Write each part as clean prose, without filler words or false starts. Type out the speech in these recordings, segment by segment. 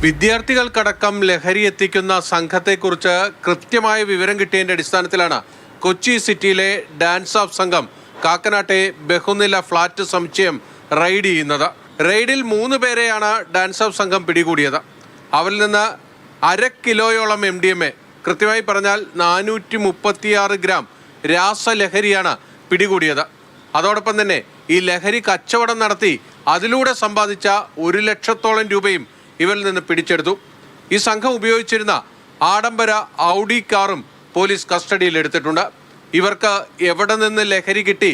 വിദ്യാർത്ഥികൾക്കടക്കം ലഹരി എത്തിക്കുന്ന സംഘത്തെക്കുറിച്ച് കൃത്യമായ വിവരം കിട്ടിയതിന്റെ അടിസ്ഥാനത്തിലാണ് കൊച്ചി സിറ്റിയിലെ ഡാൻസ് ഓഫ് സംഘം കാക്കനാട്ടെ ബഹുനില ഫ്ളാറ്റ് സമുച്ചയം റെയ്ഡ് ചെയ്യുന്നത്. റെയ്ഡിൽ 3 പേരെയാണ് ഡാൻസ് ഓഫ് സംഘം പിടികൂടിയത്. അവരിൽ നിന്ന് 1/2 കിലോയോളം MDMA, കൃത്യമായി പറഞ്ഞാൽ 436 ഗ്രാം രാസലഹരിയാണ് പിടികൂടിയത്. അതോടൊപ്പം തന്നെ ഈ ലഹരി കച്ചവടം നടത്തി അതിലൂടെ സമ്പാദിച്ച 1 ലക്ഷത്തോളം രൂപയും ഇവരിൽ നിന്ന് പിടിച്ചെടുത്തു. ഈ സംഘം ഉപയോഗിച്ചിരുന്ന ആഡംബര ഔഡി കാറും പോലീസ് കസ്റ്റഡിയിൽ എടുത്തിട്ടുണ്ട്. ഇവർക്ക് എവിടെ നിന്ന് ലഹരി കിട്ടി,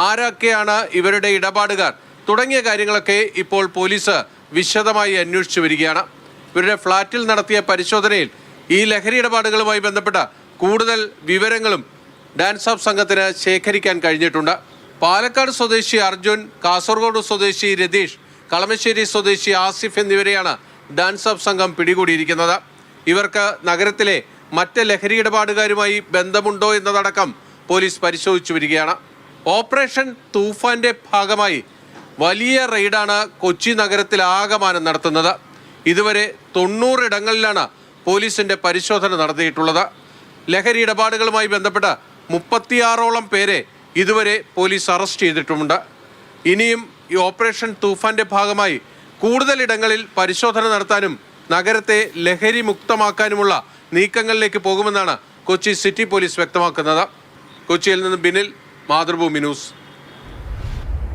ആരൊക്കെയാണ് ഇവരുടെ ഇടപാടുകാർ തുടങ്ങിയ കാര്യങ്ങളൊക്കെ ഇപ്പോൾ പോലീസ് വിശദമായി അന്വേഷിച്ചു വരികയാണ്. ഇവരുടെ ഫ്ളാറ്റിൽ നടത്തിയ പരിശോധനയിൽ ഈ ലഹരി ഇടപാടുകളുമായി ബന്ധപ്പെട്ട കൂടുതൽ വിവരങ്ങളും ഡാൻസ് ഓഫ് സംഘത്തിന് ശേഖരിക്കാൻ കഴിഞ്ഞിട്ടുണ്ട്. പാലക്കാട് സ്വദേശി അർജുൻ, കാസർഗോഡ് സ്വദേശി രതീഷ്, കളമശ്ശേരി സ്വദേശി ആസിഫ് എന്നിവരെയാണ് ഡാൻസ് ഓഫ് സംഘം പിടികൂടിയിരിക്കുന്നത്. ഇവർക്ക് നഗരത്തിലെ മറ്റ് ലഹരി ഇടപാടുകാരുമായി ബന്ധമുണ്ടോ എന്നതടക്കം പോലീസ് പരിശോധിച്ചു വരികയാണ്. ഓപ്പറേഷൻ തൂഫാന്റെ ഭാഗമായി വലിയ റെയ്ഡാണ് കൊച്ചി നഗരത്തിൽ ആകമാനം നടത്തുന്നത്. ഇതുവരെ 90 ഇടങ്ങളിലാണ് പോലീസിന്റെ പരിശോധന നടത്തിയിട്ടുള്ളത്. ലഹരി ഇടപാടുകളുമായി ബന്ധപ്പെട്ട് 36ഓളം പേരെ ഇതുവരെ പോലീസ് അറസ്റ്റ് ചെയ്തിട്ടുമുണ്ട്. ഇനിയും ഈ ഓപ്പറേഷൻ തൂഫാന്റെ ഭാഗമായി കൂടുതൽ ഇടങ്ങളിൽ പരിശോധന നടത്താനും നഗരത്തെ ലഹരി മുക്തമാക്കാനുമുള്ള നീക്കങ്ങളിലേക്ക് പോകുമെന്നാണ് കൊച്ചി സിറ്റി പോലീസ് വ്യക്തമാക്കുന്നത്. കൊച്ചിയിൽ നിന്ന് ബിനിൽ, മാതൃഭൂമി ന്യൂസ്.